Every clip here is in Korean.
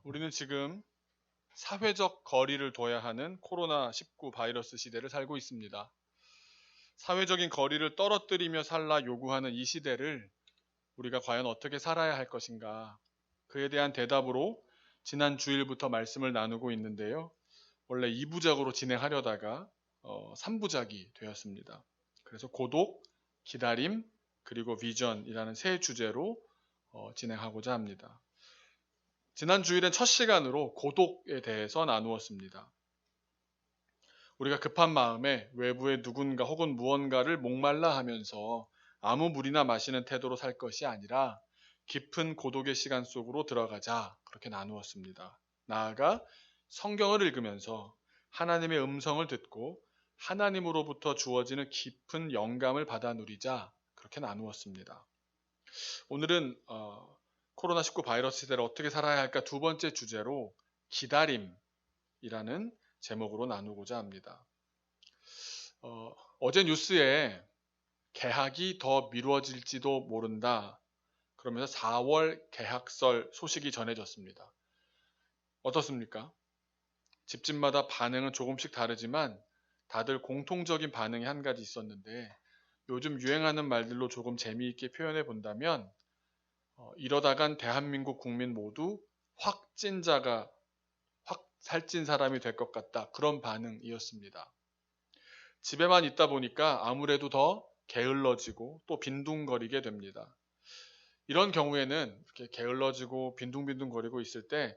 우리는 지금 사회적 거리를 둬야 하는 코로나19 바이러스 시대를 살고 있습니다. 사회적인 거리를 떨어뜨리며 살라 요구하는 이 시대를 우리가 과연 어떻게 살아야 할 것인가? 그에 대한 대답으로 지난 주일부터 말씀을 나누고 있는데요. 원래 2부작으로 진행하려다가 3부작이 되었습니다. 그래서 고독, 기다림, 그리고 비전이라는 세 주제로 진행하고자 합니다. 지난 주일엔 첫 시간으로 고독에 대해서 나누었습니다. 우리가 급한 마음에 외부의 누군가 혹은 무언가를 목말라 하면서 아무 물이나 마시는 태도로 살 것이 아니라 깊은 고독의 시간 속으로 들어가자, 그렇게 나누었습니다. 나아가 성경을 읽으면서 하나님의 음성을 듣고 하나님으로부터 주어지는 깊은 영감을 받아 누리자, 그렇게 나누었습니다. 오늘은 코로나19 바이러스 시대를 어떻게 살아야 할까 두 번째 주제로 기다림이라는 제목으로 나누고자 합니다. 어제 뉴스에 개학이 더 미뤄질지도 모른다, 그러면서 4월 개학설 소식이 전해졌습니다. 어떻습니까? 집집마다 반응은 조금씩 다르지만 다들 공통적인 반응이 한 가지 있었는데, 요즘 유행하는 말들로 조금 재미있게 표현해 본다면 이러다간 대한민국 국민 모두 확진자가 확 살찐 사람이 될 것 같다, 그런 반응이었습니다. 집에만 있다 보니까 아무래도 더 게을러지고 또 빈둥거리게 됩니다. 이런 경우에는 이렇게 게을러지고 빈둥빈둥거리고 있을 때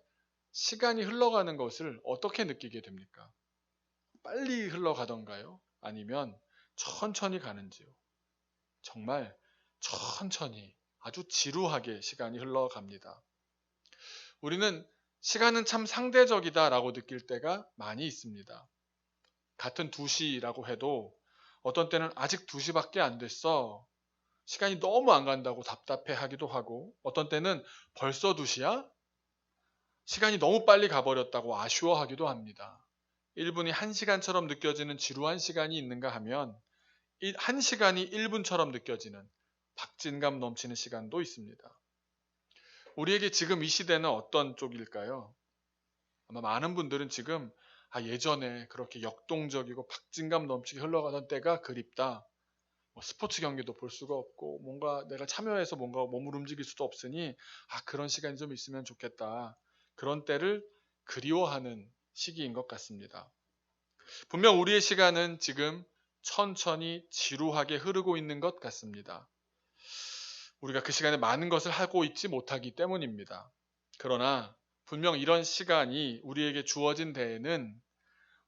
시간이 흘러가는 것을 어떻게 느끼게 됩니까? 빨리 흘러가던가요? 아니면 천천히 가는지요? 정말 천천히, 아주 지루하게 시간이 흘러갑니다. 우리는 시간은 참 상대적이다라고 느낄 때가 많이 있습니다. 같은 2시라고 해도 어떤 때는 아직 2시밖에 안 됐어, 시간이 너무 안 간다고 답답해 하기도 하고, 어떤 때는 벌써 2시야? 시간이 너무 빨리 가버렸다고 아쉬워하기도 합니다. 1분이 1시간처럼 느껴지는 지루한 시간이 있는가 하면 1시간이 1분처럼 느껴지는 박진감 넘치는 시간도 있습니다. 우리에게 지금 이 시대는 어떤 쪽일까요? 아마 많은 분들은 지금 예전에 그렇게 역동적이고 박진감 넘치게 흘러가던 때가 그립다. 스포츠 경기도 볼 수가 없고 뭔가 내가 참여해서 뭔가 몸을 움직일 수도 없으니 그런 시간이 좀 있으면 좋겠다, 그런 때를 그리워하는 시기인 것 같습니다. 분명 우리의 시간은 지금 천천히 지루하게 흐르고 있는 것 같습니다. 우리가 그 시간에 많은 것을 하고 있지 못하기 때문입니다. 그러나 분명 이런 시간이 우리에게 주어진 데에는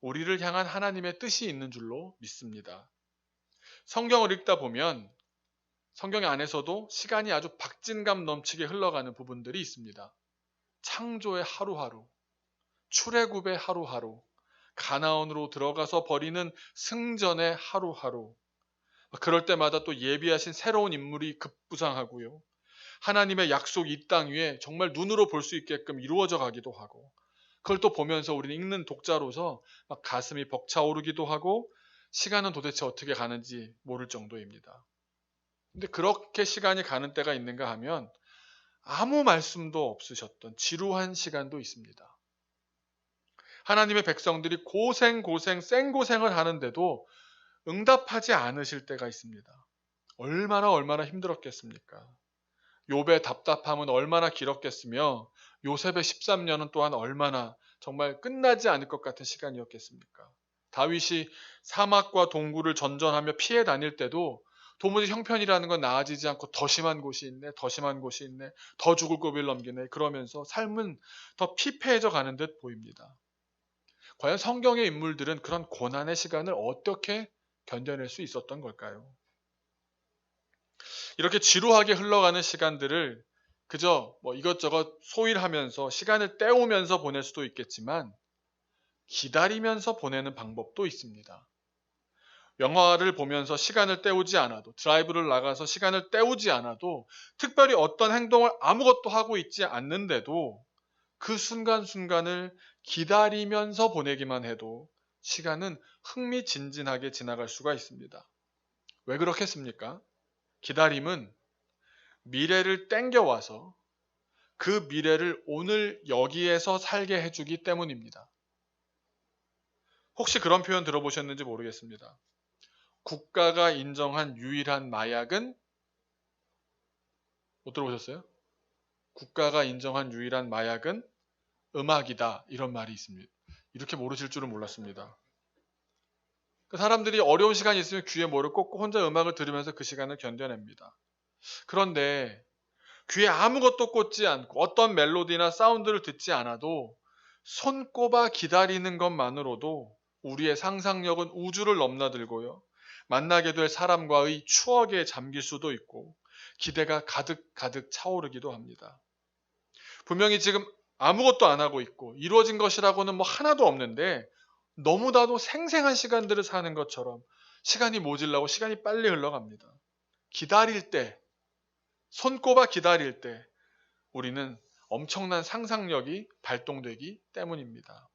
우리를 향한 하나님의 뜻이 있는 줄로 믿습니다. 성경을 읽다 보면 성경 안에서도 시간이 아주 박진감 넘치게 흘러가는 부분들이 있습니다. 창조의 하루하루, 출애굽의 하루하루, 가나안으로 들어가서 벌이는 승전의 하루하루, 그럴 때마다 또 예비하신 새로운 인물이 급부상하고요, 하나님의 약속 이 땅 위에 정말 눈으로 볼 수 있게끔 이루어져 가기도 하고, 그걸 또 보면서 우리는 읽는 독자로서 막 가슴이 벅차오르기도 하고 시간은 도대체 어떻게 가는지 모를 정도입니다. 근데 그렇게 시간이 가는 때가 있는가 하면 아무 말씀도 없으셨던 지루한 시간도 있습니다. 하나님의 백성들이 생고생을 하는데도 응답하지 않으실 때가 있습니다. 얼마나 힘들었겠습니까? 욥의 답답함은 얼마나 길었겠으며 요셉의 13년은 또한 얼마나 정말 끝나지 않을 것 같은 시간이었겠습니까? 다윗이 사막과 동굴을 전전하며 피해 다닐 때도 도무지 형편이라는 건 나아지지 않고 더 심한 곳이 있네, 더 죽을 고비를 넘기네, 그러면서 삶은 더 피폐해져 가는 듯 보입니다. 과연 성경의 인물들은 그런 고난의 시간을 어떻게 견뎌낼 수 있었던 걸까요? 이렇게 지루하게 흘러가는 시간들을 그저 이것저것 소일하면서 시간을 때우면서 보낼 수도 있겠지만 기다리면서 보내는 방법도 있습니다. 영화를 보면서 시간을 때우지 않아도, 드라이브를 나가서 시간을 때우지 않아도, 특별히 어떤 행동을 아무것도 하고 있지 않는데도 그 순간순간을 기다리면서 보내기만 해도 시간은 흥미진진하게 지나갈 수가 있습니다. 왜 그렇겠습니까? 기다림은 미래를 땡겨와서 그 미래를 오늘 여기에서 살게 해주기 때문입니다. 혹시 그런 표현 들어보셨는지 모르겠습니다. 국가가 인정한 유일한 마약은 못 들어보셨어요? 국가가 인정한 유일한 마약은 음악이다. 이런 말이 있습니다. 이렇게 모르실 줄은 몰랐습니다. 사람들이 어려운 시간이 있으면 귀에 뭐를 꽂고 혼자 음악을 들으면서 그 시간을 견뎌냅니다. 그런데 귀에 아무것도 꽂지 않고 어떤 멜로디나 사운드를 듣지 않아도 손꼽아 기다리는 것만으로도 우리의 상상력은 우주를 넘나들고요. 만나게 될 사람과의 추억에 잠길 수도 있고 기대가 가득 차오르기도 합니다. 분명히 지금 아무것도 안 하고 있고 이루어진 것이라고는 뭐 하나도 없는데 너무나도 생생한 시간들을 사는 것처럼 시간이 모질라고 시간이 빨리 흘러갑니다. 기다릴 때, 손꼽아 기다릴 때 우리는 엄청난 상상력이 발동되기 때문입니다.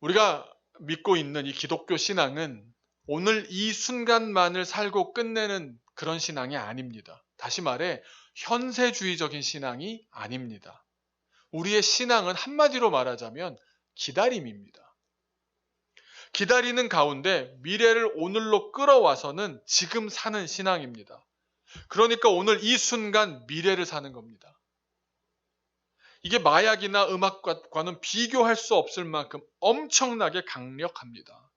우리가 믿고 있는 이 기독교 신앙은 오늘 이 순간만을 살고 끝내는 그런 신앙이 아닙니다. 다시 말해 현세주의적인 신앙이 아닙니다. 우리의 신앙은 한마디로 말하자면 기다림입니다. 기다리는 가운데 미래를 오늘로 끌어와서는 지금 사는 신앙입니다. 그러니까 오늘 이 순간 미래를 사는 겁니다. 이게 마약이나 음악과는 비교할 수 없을 만큼 엄청나게 강력합니다.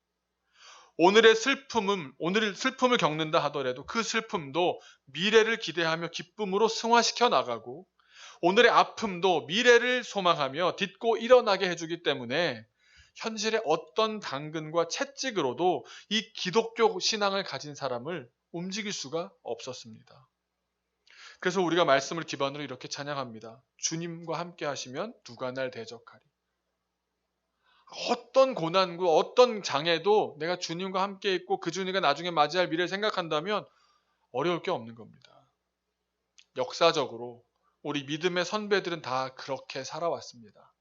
오늘의 슬픔을 겪는다 하더라도 그 슬픔도 미래를 기대하며 기쁨으로 승화시켜 나가고 오늘의 아픔도 미래를 소망하며 딛고 일어나게 해주기 때문에 현실의 어떤 당근과 채찍으로도 이 기독교 신앙을 가진 사람을 움직일 수가 없었습니다. 그래서 우리가 말씀을 기반으로 이렇게 찬양합니다. 주님과 함께 하시면 누가 날 대적하리. 어떤 고난과 어떤 장애도 내가 주님과 함께 있고 그 주님과 나중에 맞이할 미래를 생각한다면 어려울 게 없는 겁니다. 역사적으로 우리 믿음의 선배들은 다 그렇게 살아왔습니다.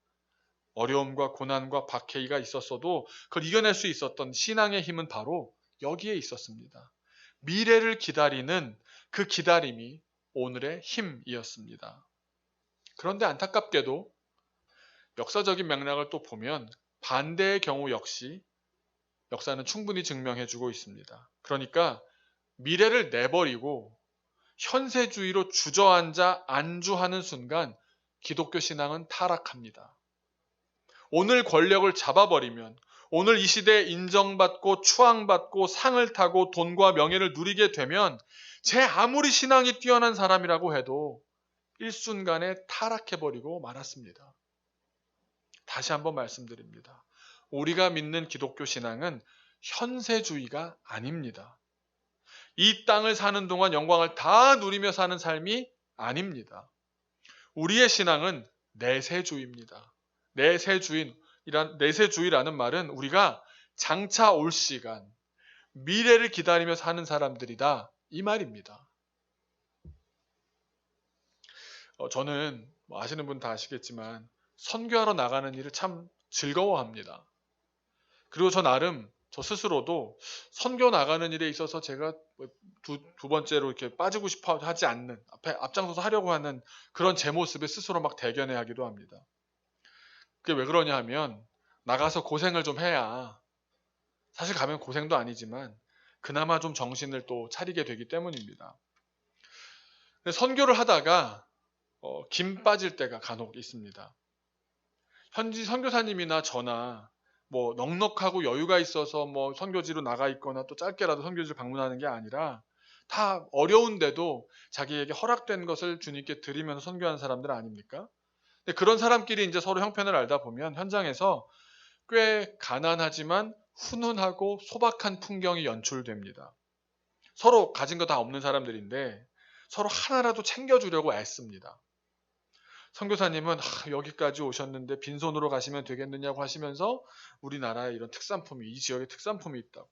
어려움과 고난과 박해가 있었어도 그걸 이겨낼 수 있었던 신앙의 힘은 바로 여기에 있었습니다. 미래를 기다리는 그 기다림이 오늘의 힘이었습니다. 그런데 안타깝게도 역사적인 맥락을 또 보면 반대의 경우 역시 역사는 충분히 증명해주고 있습니다. 그러니까 미래를 내버리고 현세주의로 주저앉아 안주하는 순간 기독교 신앙은 타락합니다. 오늘 권력을 잡아버리면 오늘 이 시대에 인정받고 추앙받고 상을 타고 돈과 명예를 누리게 되면 제 아무리 신앙이 뛰어난 사람이라고 해도 일순간에 타락해버리고 말았습니다. 다시 한번 말씀드립니다. 우리가 믿는 기독교 신앙은 현세주의가 아닙니다. 이 땅을 사는 동안 영광을 다 누리며 사는 삶이 아닙니다. 우리의 신앙은 내세주의입니다. 내세주의라는 말은 우리가 장차 올 시간, 미래를 기다리며 사는 사람들이다. 이 말입니다. 저는 아시는 분 다 아시겠지만 선교하러 나가는 일을 참 즐거워합니다. 그리고 저 스스로도 선교 나가는 일에 있어서 제가 두 번째로 이렇게 빠지고 싶어 하지 않는, 앞장서서 하려고 하는 그런 제 모습에 스스로 막 대견해 하기도 합니다. 그게 왜 그러냐 하면 나가서 고생을 좀 해야, 사실 가면 고생도 아니지만 그나마 좀 정신을 또 차리게 되기 때문입니다. 선교를 하다가 김 빠질 때가 간혹 있습니다. 현지 선교사님이나 저나 뭐 넉넉하고 여유가 있어서 뭐 선교지로 나가 있거나 또 짧게라도 선교지를 방문하는 게 아니라 다 어려운데도 자기에게 허락된 것을 주님께 드리면서 선교하는 사람들 아닙니까? 근데 그런 사람끼리 이제 서로 형편을 알다 보면 현장에서 꽤 가난하지만 훈훈하고 소박한 풍경이 연출됩니다. 서로 가진 거 다 없는 사람들인데 서로 하나라도 챙겨주려고 애씁니다. 선교사님은 여기까지 오셨는데 빈손으로 가시면 되겠느냐고 하시면서 우리나라에 이런 특산품이, 이 지역에 특산품이 있다고,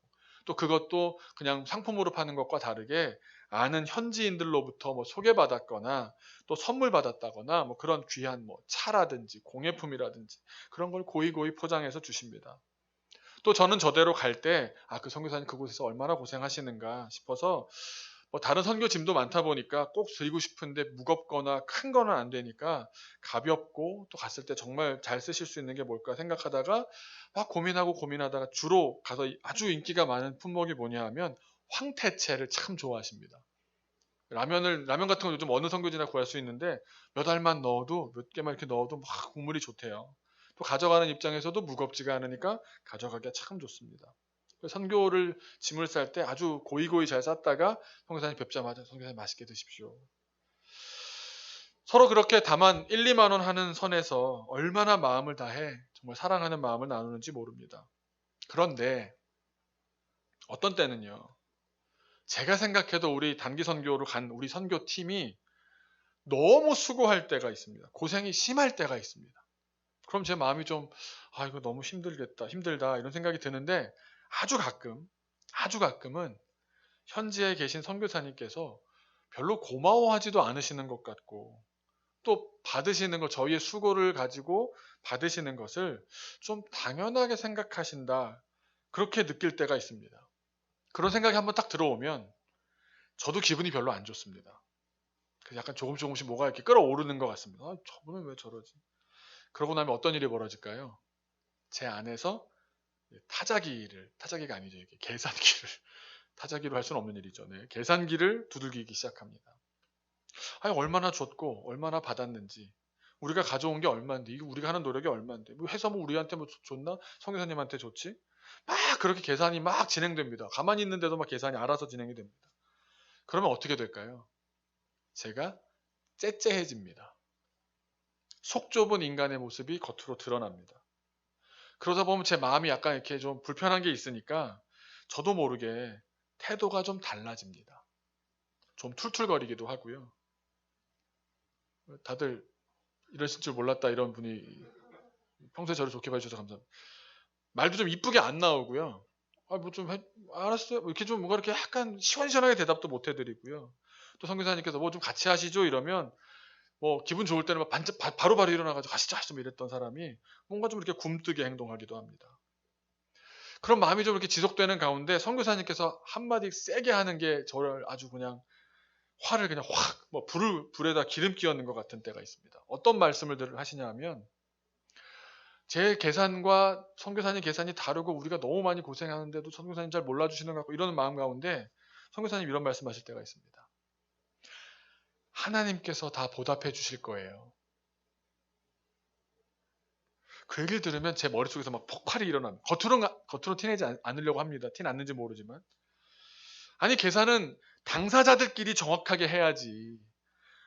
또 그것도 그냥 상품으로 파는 것과 다르게 아는 현지인들로부터 뭐 소개받았거나 또 선물 받았다거나 뭐 그런 귀한 뭐 차라든지 공예품이라든지 그런 걸 고이고이 포장해서 주십니다. 또 저는 저대로 갈 때 그 선교사님 그곳에서 얼마나 고생하시는가 싶어서 뭐 다른 선교짐도 많다 보니까 꼭 드리고 싶은데 무겁거나 큰 거는 안 되니까 가볍고 또 갔을 때 정말 잘 쓰실 수 있는 게 뭘까 생각하다가 막 고민하다가 주로 가서 아주 인기가 많은 품목이 뭐냐 하면 황태채를 참 좋아하십니다. 라면 같은 거 요즘 어느 선교지나 구할 수 있는데 몇 알만 넣어도 몇 개만 이렇게 넣어도 막 국물이 좋대요. 또 가져가는 입장에서도 무겁지가 않으니까 가져가기가 참 좋습니다. 선교를 짐을 쌀 때 아주 고이고이 잘 쌌다가 선교사님 뵙자마자 선교사님 맛있게 드십시오. 서로 그렇게 다만 1, 2만 원 하는 선에서 얼마나 마음을 다해 정말 사랑하는 마음을 나누는지 모릅니다. 그런데 어떤 때는요. 제가 생각해도 우리 단기 선교로 간 우리 선교팀이 너무 수고할 때가 있습니다. 고생이 심할 때가 있습니다. 그럼 제 마음이 좀 이거 너무 힘들다 이런 생각이 드는데 아주 가끔은 현지에 계신 선교사님께서 별로 고마워하지도 않으시는 것 같고 또 받으시는 것 저희의 수고를 가지고 받으시는 것을 좀 당연하게 생각하신다 그렇게 느낄 때가 있습니다. 그런 생각이 한번 딱 들어오면 저도 기분이 별로 안 좋습니다. 그래서 약간 조금씩 뭐가 이렇게 끌어오르는 것 같습니다. 저분은 왜 저러지? 그러고 나면 어떤 일이 벌어질까요? 제 안에서 타자기가 아니죠. 이게 계산기를 타자기로 할 수는 없는 일이죠. 네, 계산기를 두들기기 시작합니다. 얼마나 줬고 얼마나 받았는지 우리가 가져온 게 얼마인데 이게 우리가 하는 노력이 얼마인데 뭐 해서 뭐 우리한테 뭐 줬나? 성교사님한테 줬지? 막 그렇게 계산이 막 진행됩니다. 가만히 있는데도 막 계산이 알아서 진행이 됩니다. 그러면 어떻게 될까요? 제가 째째해집니다. 속 좁은 인간의 모습이 겉으로 드러납니다. 그러다 보면 제 마음이 약간 이렇게 좀 불편한 게 있으니까 저도 모르게 태도가 좀 달라집니다. 좀 툴툴거리기도 하고요. 다들 이러실 줄 몰랐다 이런 분이 평소에 저를 좋게 봐주셔서 감사합니다. 말도 좀 이쁘게 안 나오고요. 뭐 좀 알았어요. 이렇게 좀 뭔가 이렇게 약간 시원시원하게 대답도 못 해드리고요. 또 선교사님께서 뭐 좀 같이 하시죠 이러면 뭐 기분 좋을 때는 막 바로바로 일어나가지고 가시죠 좀 이랬던 사람이 뭔가 좀 이렇게 굼뜨게 행동하기도 합니다. 그런 마음이 좀 이렇게 지속되는 가운데 선교사님께서 한마디 세게 하는 게 저를 아주 그냥 화를 그냥 확 뭐 불에다 기름 끼얹는 것 같은 때가 있습니다. 어떤 말씀을 하시냐 하면 제 계산과 선교사님 계산이 다르고 우리가 너무 많이 고생하는데도 선교사님 잘 몰라주시는 것 같고 이런 마음 가운데 선교사님 이런 말씀하실 때가 있습니다. 하나님께서 다 보답해 주실 거예요. 그 얘기를 들으면 제 머릿속에서 막 폭발이 일어납니다. 겉으로 티내지 않으려고 합니다. 티 났는지 모르지만. 아니 계산은 당사자들끼리 정확하게 해야지.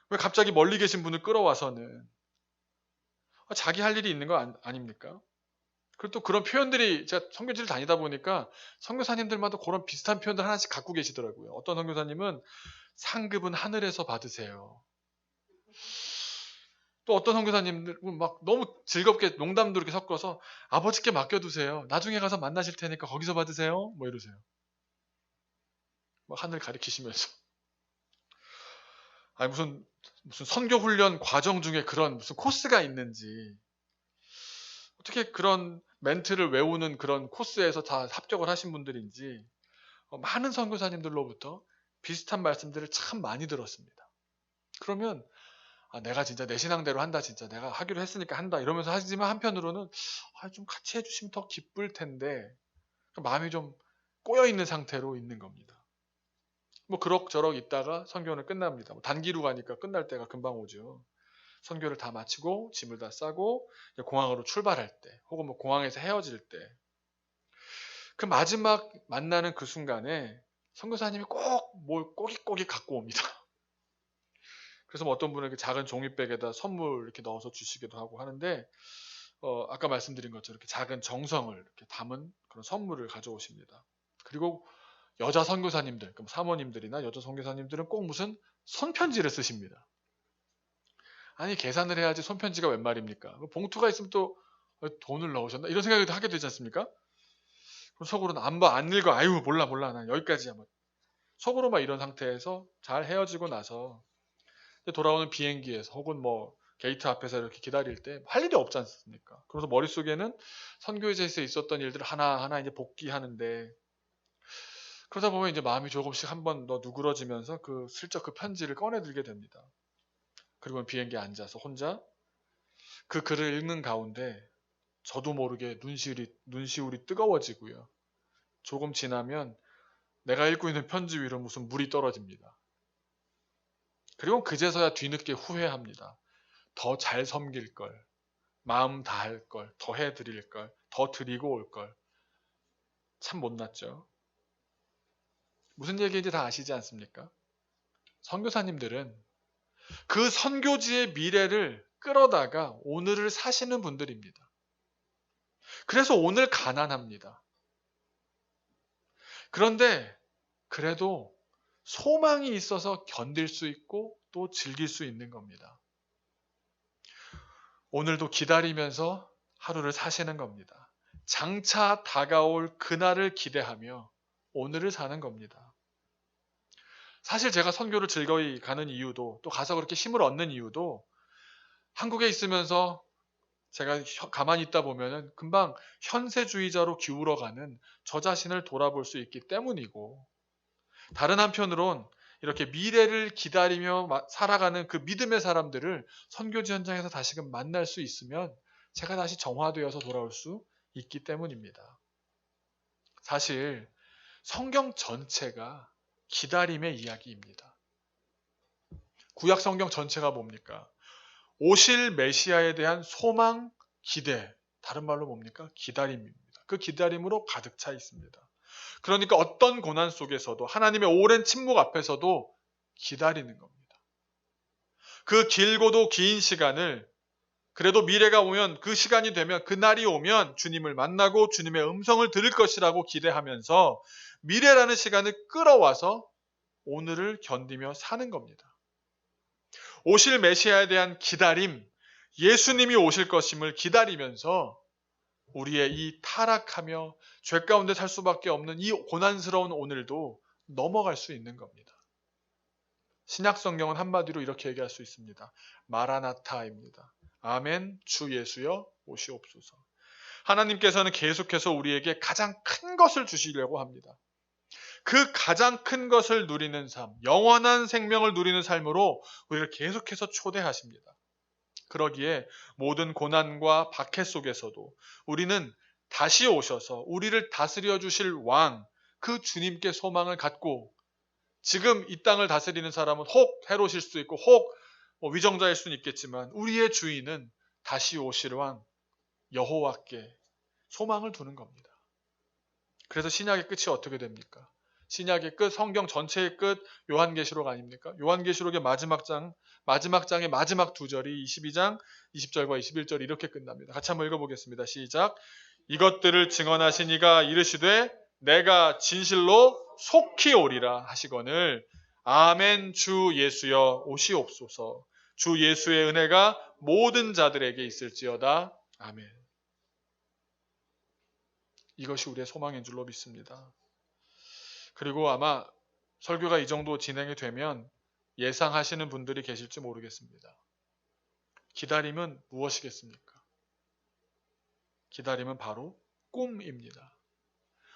왜 갑자기 멀리 계신 분을 끌어와서는 자기 할 일이 있는 거 아닙니까? 그리고 또 그런 표현들이 제가 선교지를 다니다 보니까 선교사님들마다 그런 비슷한 표현들 하나씩 갖고 계시더라고요. 어떤 선교사님은 상급은 하늘에서 받으세요. 또 어떤 선교사님들은 막 너무 즐겁게 농담도 이렇게 섞어서 아버지께 맡겨두세요. 나중에 가서 만나실 테니까 거기서 받으세요. 뭐 이러세요. 막 하늘 가리키시면서. 아니 무슨 선교 훈련 과정 중에 그런 무슨 코스가 있는지 어떻게 그런 멘트를 외우는 그런 코스에서 다 합격을 하신 분들인지 많은 선교사님들로부터 비슷한 말씀들을 참 많이 들었습니다. 그러면 내가 진짜 내 신앙대로 한다 진짜 내가 하기로 했으니까 한다 이러면서 하지만 한편으로는 좀 같이 해주시면 더 기쁠 텐데 마음이 좀 꼬여있는 상태로 있는 겁니다. 뭐 그럭저럭 있다가 선교는 끝납니다. 뭐 단기로 가니까 끝날 때가 금방 오죠. 선교를 다 마치고 짐을 다 싸고 공항으로 출발할 때 혹은 뭐 공항에서 헤어질 때 그 마지막 만나는 그 순간에 선교사님이 꼭 뭘 꼬깃꼬깃 갖고 옵니다. 그래서 뭐 어떤 분은 작은 종이백에다 선물 이렇게 넣어서 주시기도 하고 하는데 아까 말씀드린 것처럼 이렇게 작은 정성을 이렇게 담은 그런 선물을 가져오십니다. 그리고 여자 선교사님들, 그럼 사모님들이나 여자 선교사님들은 꼭 무슨 손편지를 쓰십니다. 아니 계산을 해야지 손편지가 웬 말입니까? 봉투가 있으면 또 돈을 넣으셨나? 이런 생각도 하게 되지 않습니까? 그럼 속으로는 안 읽어. 아유 몰라 난 여기까지야. 뭐. 속으로 막 이런 상태에서 잘 헤어지고 나서 돌아오는 비행기에서 혹은 뭐 게이트 앞에서 이렇게 기다릴 때 할 일이 없지 않습니까? 그래서 머릿속에는 선교지에서 있었던 일들을 하나하나 이제 복귀하는데 그러다 보면 이제 마음이 조금씩 한 번 더 누그러지면서 슬쩍 그 편지를 꺼내들게 됩니다. 그리고 비행기에 앉아서 혼자 그 글을 읽는 가운데 저도 모르게 눈시울이 뜨거워지고요. 조금 지나면 내가 읽고 있는 편지 위로 무슨 물이 떨어집니다. 그리고 그제서야 뒤늦게 후회합니다. 더 잘 섬길 걸, 마음 다할 걸, 더 해드릴 걸, 더 드리고 올 걸. 참 못났죠. 무슨 얘기인지 다 아시지 않습니까? 선교사님들은 그 선교지의 미래를 끌어다가 오늘을 사시는 분들입니다. 그래서 오늘 가난합니다. 그런데 그래도 소망이 있어서 견딜 수 있고 또 즐길 수 있는 겁니다. 오늘도 기다리면서 하루를 사시는 겁니다. 장차 다가올 그날을 기대하며 오늘을 사는 겁니다. 사실 제가 선교를 즐거이 가는 이유도 또 가서 그렇게 힘을 얻는 이유도 한국에 있으면서 제가 가만히 있다 보면은 금방 현세주의자로 기울어가는 저 자신을 돌아볼 수 있기 때문이고, 다른 한편으론 이렇게 미래를 기다리며 살아가는 그 믿음의 사람들을 선교지 현장에서 다시금 만날 수 있으면 제가 다시 정화되어서 돌아올 수 있기 때문입니다. 사실 성경 전체가 기다림의 이야기입니다. 구약 성경 전체가 뭡니까? 오실 메시아에 대한 소망, 기대, 다른 말로 뭡니까? 기다림입니다. 그 기다림으로 가득 차 있습니다. 그러니까 어떤 고난 속에서도 하나님의 오랜 침묵 앞에서도 기다리는 겁니다. 그 길고도 긴 시간을, 그래도 미래가 오면, 그 시간이 되면, 그 날이 오면 주님을 만나고 주님의 음성을 들을 것이라고 기대하면서 미래라는 시간을 끌어와서 오늘을 견디며 사는 겁니다. 오실 메시아에 대한 기다림, 예수님이 오실 것임을 기다리면서 우리의 이 타락하며 죄 가운데 살 수밖에 없는 이 고난스러운 오늘도 넘어갈 수 있는 겁니다. 신약 성경은 한마디로 이렇게 얘기할 수 있습니다. 마라나타입니다. 아멘, 주 예수여 오시옵소서. 하나님께서는 계속해서 우리에게 가장 큰 것을 주시려고 합니다. 그 가장 큰 것을 누리는 삶, 영원한 생명을 누리는 삶으로 우리를 계속해서 초대하십니다. 그러기에 모든 고난과 박해 속에서도 우리는 다시 오셔서 우리를 다스려 주실 왕, 그 주님께 소망을 갖고, 지금 이 땅을 다스리는 사람은 혹 헤롯일 수도 있고 혹 위정자일 수는 있겠지만 우리의 주인은 다시 오실 왕 여호와께 소망을 두는 겁니다. 그래서 신약의 끝이 어떻게 됩니까? 신약의 끝, 성경 전체의 끝, 요한계시록 아닙니까? 요한계시록의 마지막 장의 마지막 두 절이 22장 20절과 21절 이렇게 끝납니다. 같이 한번 읽어보겠습니다. 시작. 이것들을 증언하신 이가 이르시되 내가 진실로 속히 오리라 하시거늘 아멘, 주 예수여 오시옵소서. 주 예수의 은혜가 모든 자들에게 있을지어다. 아멘. 이것이 우리의 소망인 줄로 믿습니다. 그리고 아마 설교가 이 정도 진행이 되면 예상하시는 분들이 계실지 모르겠습니다. 기다림은 무엇이겠습니까? 기다림은 바로 꿈입니다.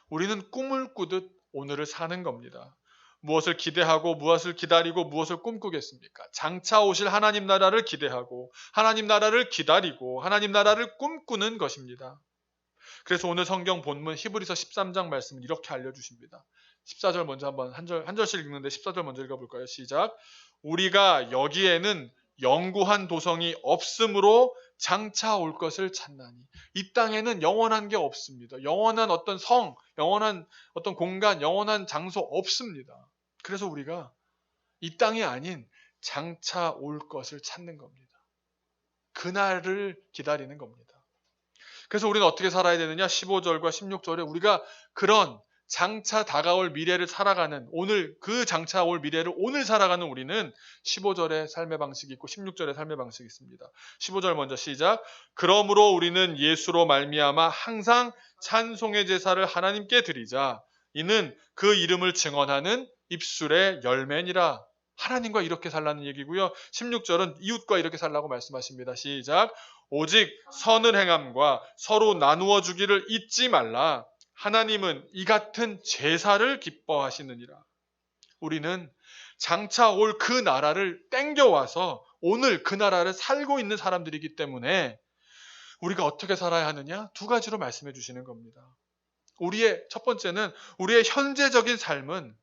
우리는 꿈을 꾸듯 오늘을 사는 겁니다. 무엇을 기대하고 무엇을 기다리고 무엇을 꿈꾸겠습니까? 장차 오실 하나님 나라를 기대하고 하나님 나라를 기다리고 하나님 나라를 꿈꾸는 것입니다. 그래서 오늘 성경 본문 히브리서 13장 말씀을 이렇게 알려주십니다. 14절 먼저 한번 한 절씩 읽는데 14절 먼저 읽어볼까요? 시작. 우리가 여기에는 영구한 도성이 없으므로 장차 올 것을 찾나니. 이 땅에는 영원한 게 없습니다. 영원한 어떤 성, 영원한 어떤 공간, 영원한 장소 없습니다. 그래서 우리가 이 땅이 아닌 장차 올 것을 찾는 겁니다. 그날을 기다리는 겁니다. 그래서 우리는 어떻게 살아야 되느냐? 15절과 16절에 우리가 그런 장차 다가올 미래를 살아가는, 오늘 그 장차 올 미래를 오늘 살아가는 우리는 15절의 삶의 방식이 있고 16절의 삶의 방식이 있습니다. 15절 먼저 시작. 그러므로 우리는 예수로 말미암아 항상 찬송의 제사를 하나님께 드리자. 이는 그 이름을 증언하는 입술의 열매니라. 하나님과 이렇게 살라는 얘기고요. 16절은 이웃과 이렇게 살라고 말씀하십니다. 시작. 오직 선을 행함과 서로 나누어 주기를 잊지 말라. 하나님은 이 같은 제사를 기뻐하시느니라. 우리는 장차 올 그 나라를 땡겨와서 오늘 그 나라를 살고 있는 사람들이기 때문에 우리가 어떻게 살아야 하느냐? 두 가지로 말씀해 주시는 겁니다. 첫 번째는 우리의 현재적인 삶은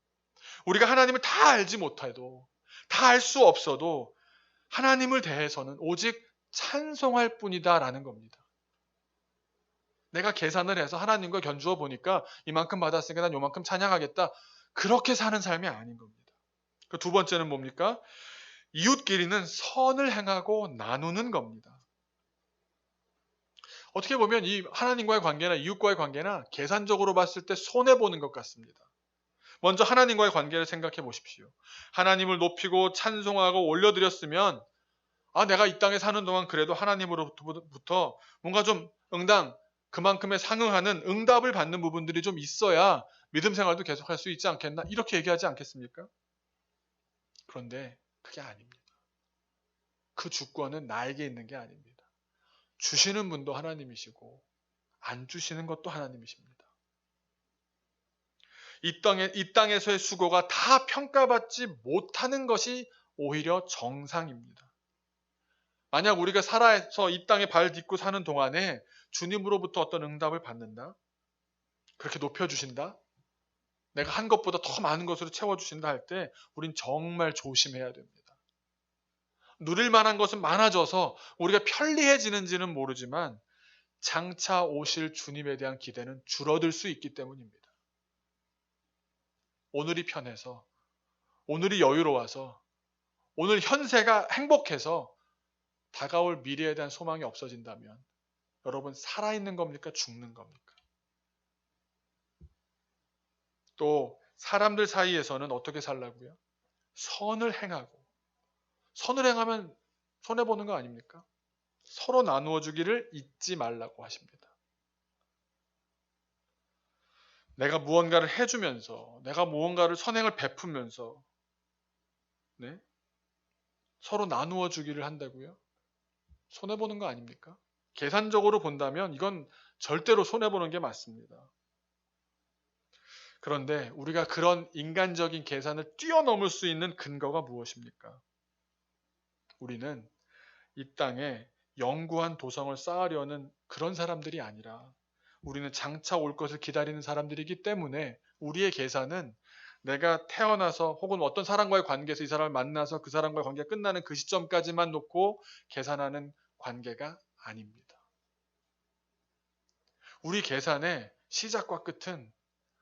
우리가 하나님을 다 알지 못해도, 다 알 수 없어도 하나님을 대해서는 오직 찬송할 뿐이다라는 겁니다. 내가 계산을 해서 하나님과 견주어 보니까 이만큼 받았으니까 난 요만큼 찬양하겠다. 그렇게 사는 삶이 아닌 겁니다. 그 두 번째는 뭡니까? 이웃끼리는 선을 행하고 나누는 겁니다. 어떻게 보면 이 하나님과의 관계나 이웃과의 관계나 계산적으로 봤을 때 손해보는 것 같습니다. 먼저 하나님과의 관계를 생각해 보십시오. 하나님을 높이고 찬송하고 올려드렸으면 내가 이 땅에 사는 동안 그래도 하나님으로부터 뭔가 좀 그만큼의 상응하는 응답을 받는 부분들이 좀 있어야 믿음 생활도 계속할 수 있지 않겠나? 이렇게 얘기하지 않겠습니까? 그런데 그게 아닙니다. 그 주권은 나에게 있는 게 아닙니다. 주시는 분도 하나님이시고 안 주시는 것도 하나님이십니다. 이 땅에서의 수고가 다 평가받지 못하는 것이 오히려 정상입니다. 만약 우리가 살아서 이 땅에 발 딛고 사는 동안에 주님으로부터 어떤 응답을 받는다? 그렇게 높여주신다? 내가 한 것보다 더 많은 것으로 채워주신다 할 때 우린 정말 조심해야 됩니다. 누릴 만한 것은 많아져서 우리가 편리해지는지는 모르지만 장차 오실 주님에 대한 기대는 줄어들 수 있기 때문입니다. 오늘이 편해서, 오늘이 여유로워서, 오늘 현세가 행복해서 다가올 미래에 대한 소망이 없어진다면 여러분 살아있는 겁니까? 죽는 겁니까? 또 사람들 사이에서는 어떻게 살라고요? 선을 행하고, 선을 행하면 손해보는 거 아닙니까? 서로 나누어 주기를 잊지 말라고 하십니다. 내가 무언가를 해주면서, 내가 무언가를 선행을 베푸면서 서로 나누어 주기를 한다고요? 손해보는 거 아닙니까? 계산적으로 본다면 이건 절대로 손해보는 게 맞습니다. 그런데 우리가 그런 인간적인 계산을 뛰어넘을 수 있는 근거가 무엇입니까? 우리는 이 땅에 영구한 도성을 쌓으려는 그런 사람들이 아니라 우리는 장차 올 것을 기다리는 사람들이기 때문에 우리의 계산은 내가 태어나서 혹은 어떤 사람과의 관계에서 이 사람을 만나서 그 사람과의 관계가 끝나는 그 시점까지만 놓고 계산하는 관계가 아닙니다. 우리 계산의 시작과 끝은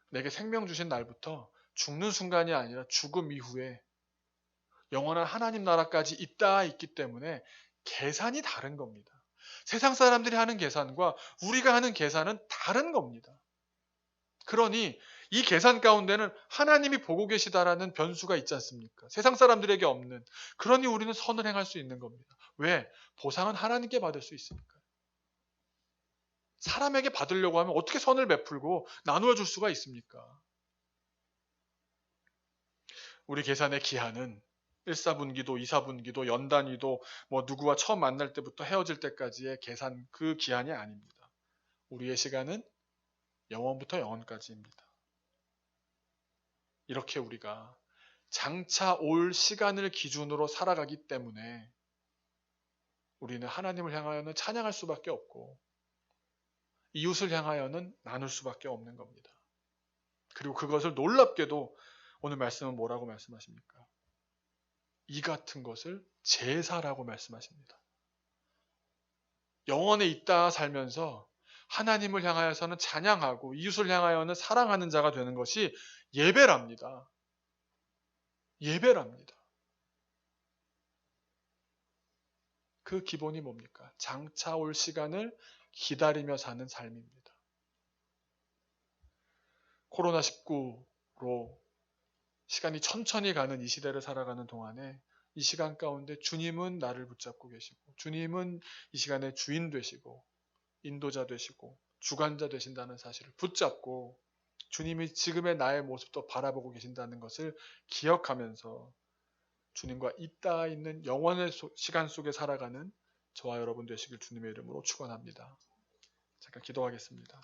내게 생명 주신 날부터 죽는 순간이 아니라 죽음 이후에 영원한 하나님 나라까지 있기 때문에 계산이 다른 겁니다. 세상 사람들이 하는 계산과 우리가 하는 계산은 다른 겁니다. 그러니 이 계산 가운데는 하나님이 보고 계시다라는 변수가 있지 않습니까? 세상 사람들에게 없는. 그러니 우리는 선을 행할 수 있는 겁니다. 왜? 보상은 하나님께 받을 수 있으니까. 사람에게 받으려고 하면 어떻게 선을 베풀고 나누어 줄 수가 있습니까? 우리 계산의 기한은 1사분기도, 2사분기도, 연단위도 누구와 처음 만날 때부터 헤어질 때까지의 계산 그 기한이 아닙니다. 우리의 시간은 영원부터 영원까지입니다. 이렇게 우리가 장차 올 시간을 기준으로 살아가기 때문에 우리는 하나님을 향하여는 찬양할 수밖에 없고 이웃을 향하여는 나눌 수밖에 없는 겁니다. 그리고 그것을 놀랍게도 오늘 말씀은 뭐라고 말씀하십니까? 이 같은 것을 제사라고 말씀하십니다. 영원에 있다 살면서 하나님을 향하여서는 찬양하고 이웃을 향하여는 사랑하는 자가 되는 것이 예배랍니다. 예배랍니다. 그 기본이 뭡니까? 장차 올 시간을 기다리며 사는 삶입니다. 코로나19로 시간이 천천히 가는 이 시대를 살아가는 동안에 이 시간 가운데 주님은 나를 붙잡고 계시고 주님은 이 시간에 주인 되시고 인도자 되시고 주관자 되신다는 사실을 붙잡고 주님이 지금의 나의 모습도 바라보고 계신다는 것을 기억하면서 주님과 있다 있는 영원의 시간 속에 살아가는 저와 여러분 되시길 주님의 이름으로 축원합니다. 잠깐 기도하겠습니다.